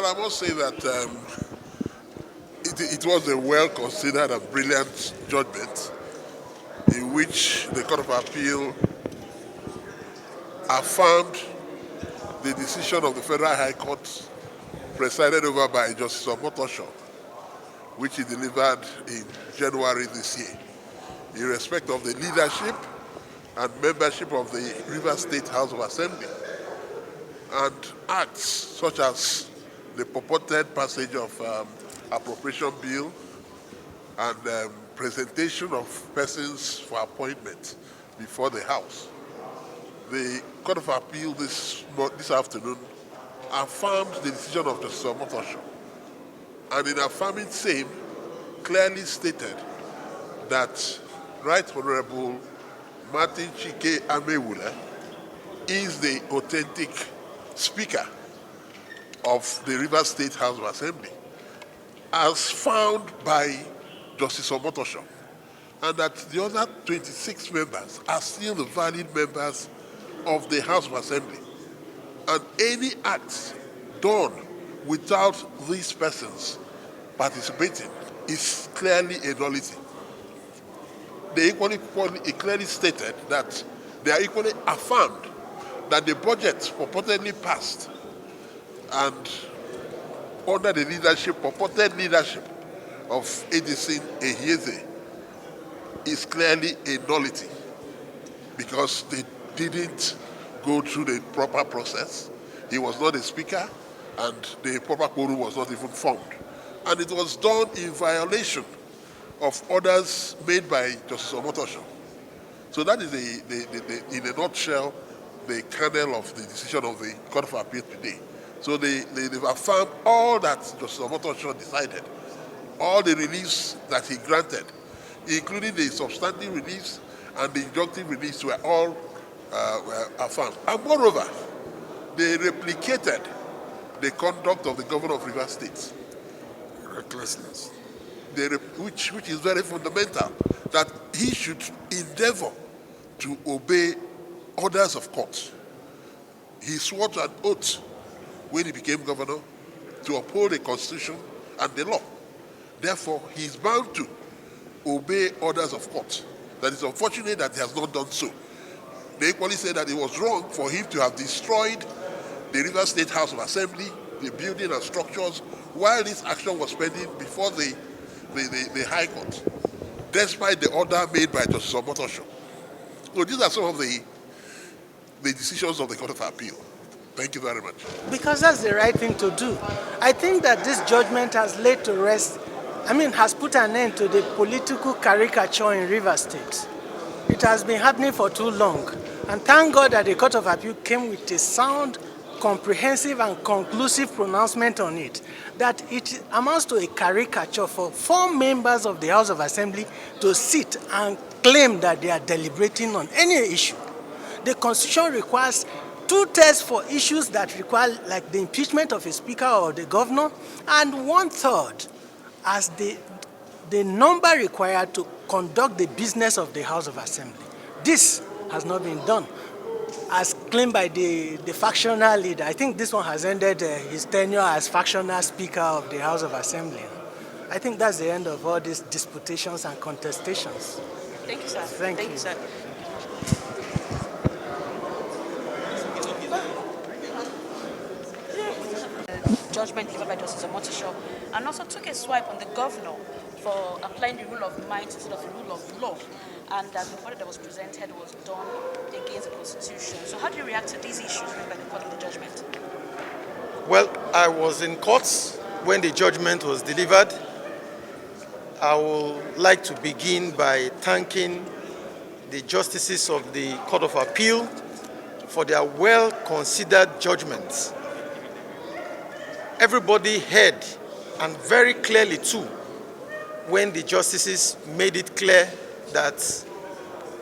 Well, I must say that it was a well-considered and brilliant judgment in which the Court of Appeal affirmed the decision of the Federal High Court presided over by Justice Omotosho, which he delivered in January this year, in respect of the leadership and membership of the Rivers State House of Assembly, and acts such as the purported passage of appropriation bill and presentation of persons for appointment before the House. The Court of Appeal this afternoon affirmed the decision of Justice Omotosho, and in affirming same, clearly stated that Right Honorable Martin Chike Amaewhule is the authentic Speaker of the Rivers State House of Assembly, as found by Justice Omotosho, and that the other 26 members are still the valid members of the House of Assembly. And any act done without these persons participating is clearly a nullity. They clearly stated that they are equally affirmed that the budget purportedly passed and under the purported leadership of Edison Ehieze is clearly a nullity because they didn't go through the proper process. He was not a speaker, and the proper quorum was not even formed. And it was done in violation of orders made by Justice Omotosho. So that is, in a nutshell, the kernel of the decision of the Court of Appeal today. So they've affirmed all that Justice Omotosho decided, all the reliefs that he granted, including the substantive reliefs and the injunctive reliefs, were all affirmed. And moreover, they replicated the conduct of the Governor of Rivers State. Recklessness. Which is very fundamental, that he should endeavor to obey orders of court. He swore to an oath when he became governor to uphold the Constitution and the law. Therefore, he is bound to obey orders of court. That is unfortunate that he has not done so. They equally said that it was wrong for him to have destroyed the Rivers State House of Assembly, the building and structures, while this action was pending before the High Court, despite the order made by Justice Omotosho. So these are some of the decisions of the Court of Appeal. Thank you very much. Because that's the right thing to do. I think that this judgment has laid to rest, has put an end to the political caricature in Rivers State. It has been happening for too long. And thank God that the Court of Appeal came with a sound, comprehensive and conclusive pronouncement on it, that it amounts to a caricature for 4 members of the House of Assembly to sit and claim that they are deliberating on any issue. The Constitution requires 2/3 for issues that require, like the impeachment of a speaker or the governor, and 1/3 as the number required to conduct the business of the House of Assembly. This has not been done, as claimed by the factional leader. I think this one has ended his tenure as factional Speaker of the House of Assembly. I think that's the end of all these disputations and contestations. Thank you, sir. Thank you, sir. Judgment delivered by Justice Omotosho, and also took a swipe on the governor for applying the rule of might instead of the rule of law, and that the order that was presented was done against the Constitution. So how do you react to these issues raised by the court in the judgment? Well, I was in courts when the judgment was delivered. I would like to begin by thanking the justices of the Court of Appeal for their well-considered judgments. Everybody heard, and very clearly too, when the justices made it clear that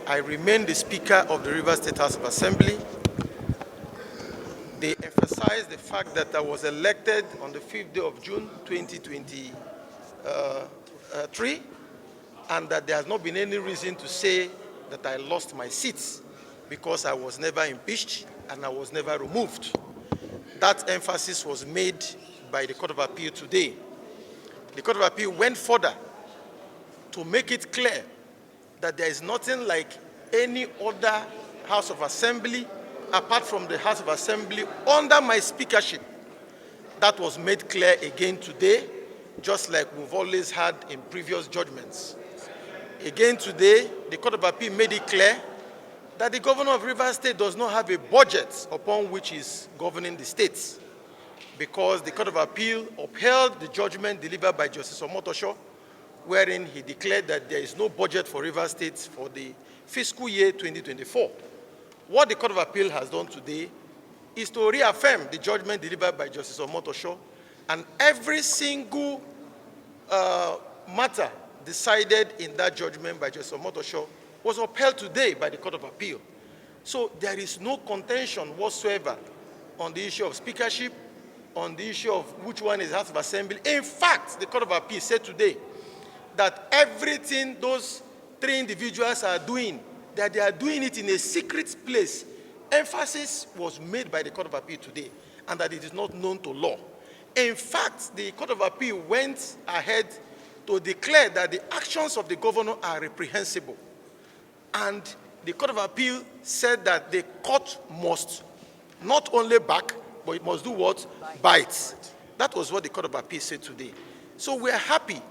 I remain the Speaker of the Rivers State House of Assembly. They emphasized the fact that I was elected on the 5th day of June 2023, and that there has not been any reason to say that I lost my seats because I was never impeached and I was never removed. That emphasis was made by the Court of Appeal today. The Court of Appeal went further to make it clear that there is nothing like any other House of Assembly apart from the House of Assembly under my speakership. That was made clear again today, just like we've always had in previous judgments. Again today, the Court of Appeal made it clear that the Governor of Rivers State does not have a budget upon which is governing the states, because the Court of Appeal upheld the judgment delivered by Justice Omotosho, wherein he declared that there is no budget for Rivers State for the fiscal year 2024. What the Court of Appeal has done today is to reaffirm the judgment delivered by Justice Omotosho, and every single matter decided in that judgment by Justice Omotosho was upheld today by the Court of Appeal. So there is no contention whatsoever on the issue of speakership, on the issue of which one is House of Assembly. In fact, the Court of Appeal said today that everything those three individuals are doing, that they are doing it in a secret place. Emphasis was made by the Court of Appeal today, and that it is not known to law. In fact, the Court of Appeal went ahead to declare that the actions of the governor are reprehensible. And the Court of Appeal said that the court must not only back, but it must do what? Bite. That was what the Court of Appeal said today. So we are happy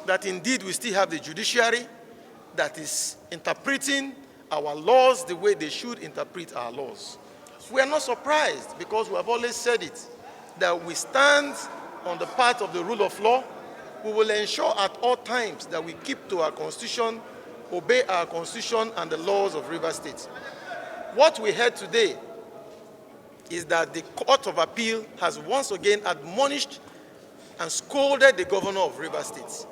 that indeed we still have the judiciary that is interpreting our laws the way they should interpret our laws. We are not surprised, because we have always said it, that we stand on the path of the rule of law. We will ensure at all times that we keep to our constitution, obey our constitution and the laws of Rivers State. What we heard today is that the Court of Appeal has once again admonished and scolded the governor of Rivers State.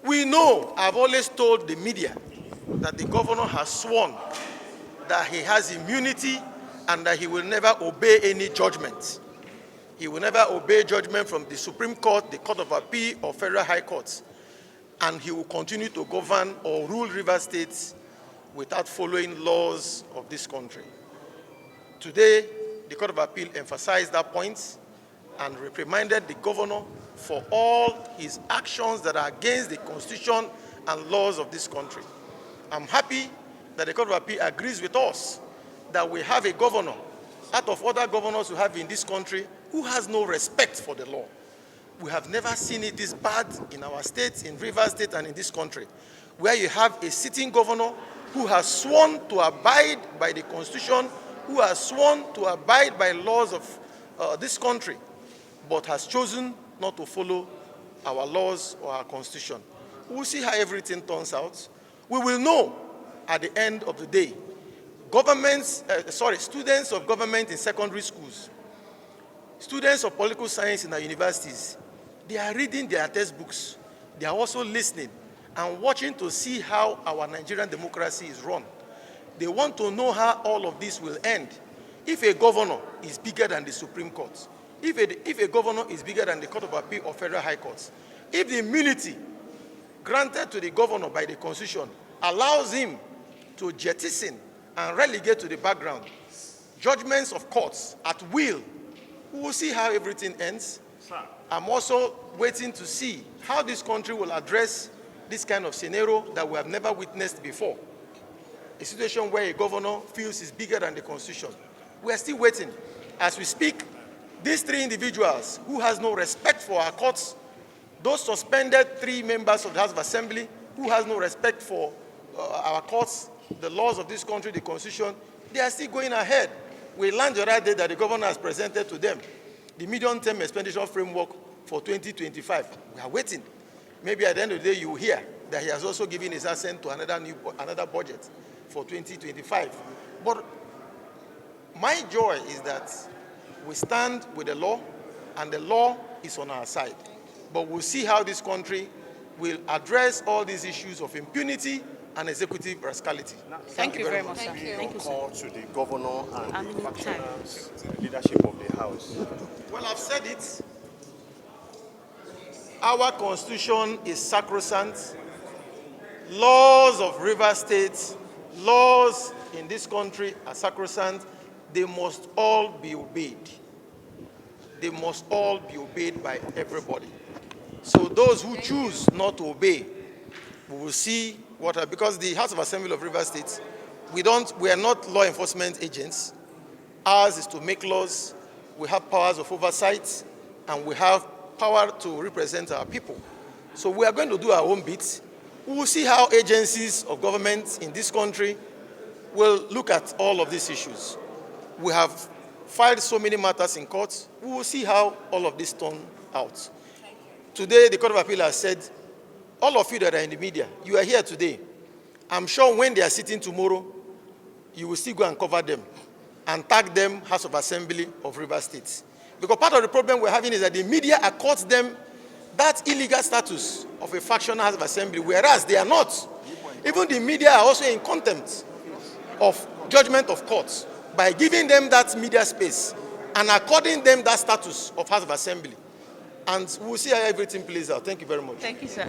We know, I've always told the media, that the governor has sworn that he has immunity and that he will never obey any judgment. He will never obey judgment from the Supreme Court, the Court of Appeal, or Federal High Courts. And he will continue to govern or rule Rivers State without following laws of this country. Today, the Court of Appeal emphasized that point and reprimanded the governor for all his actions that are against the Constitution and laws of this country. I'm happy that the Court of Appeal agrees with us that we have a governor, out of other governors we have in this country, who has no respect for the law. We have never seen it this bad in our states, in Rivers State and in this country, where you have a sitting governor who has sworn to abide by the Constitution, who has sworn to abide by laws of this country, but has chosen not to follow our laws or our Constitution. We'll see how everything turns out. We will know at the end of the day. Students of government in secondary schools, students of political science in our universities, they are reading their textbooks. They are also listening and watching to see how our Nigerian democracy is run. They want to know how all of this will end. If a governor is bigger than the Supreme Court, if a governor is bigger than the Court of Appeal or Federal High Courts, if the immunity granted to the governor by the Constitution allows him to jettison and relegate to the background judgments of courts at will, we will see how everything ends. Sir. I'm also waiting to see how this country will address this kind of scenario that we have never witnessed before. A situation where a governor feels he's bigger than the Constitution. We are still waiting. As we speak, these three individuals who has no respect for our courts, those suspended three members of the House of Assembly who has no respect for our courts, the laws of this country, the Constitution, they are still going ahead. We learned the other day that the governor has presented to them the medium-term expenditure framework for 2025. We are waiting. Maybe at the end of the day, you will hear that he has also given his assent to another budget for 2025. But my joy is that we stand with the law, and the law is on our side. But we'll see how this country will address all these issues of impunity and executive rascality. Thank you very much, sir. Thank you, call to the governor and the factionals, leadership of the House. Well, I've said it. Our Constitution is sacrosanct. Laws of Rivers State, laws in this country are sacrosanct. They must all be obeyed. they must all be obeyed by everybody. So those who choose not to obey, we will see what, because the House of Assembly of Rivers State, we are not law enforcement agents. Ours is to make laws. We have powers of oversight, and we have power to represent our people. So we are going to do our own bit. We will see how agencies of government in this country will look at all of these issues. We have filed so many matters in court. We will see how all of this turn out. Today, the Court of Appeal has said, all of you that are in the media, you are here today. I'm sure when they are sitting tomorrow, you will still go and cover them and tag them House of Assembly of Rivers State. Because part of the problem we're having is that the media accords them that illegal status of a factional House of Assembly, whereas they are not. Even the media are also in contempt of judgment of courts by giving them that media space and according them that status of House of Assembly. And we'll see how everything plays out. Thank you very much. Thank you, sir.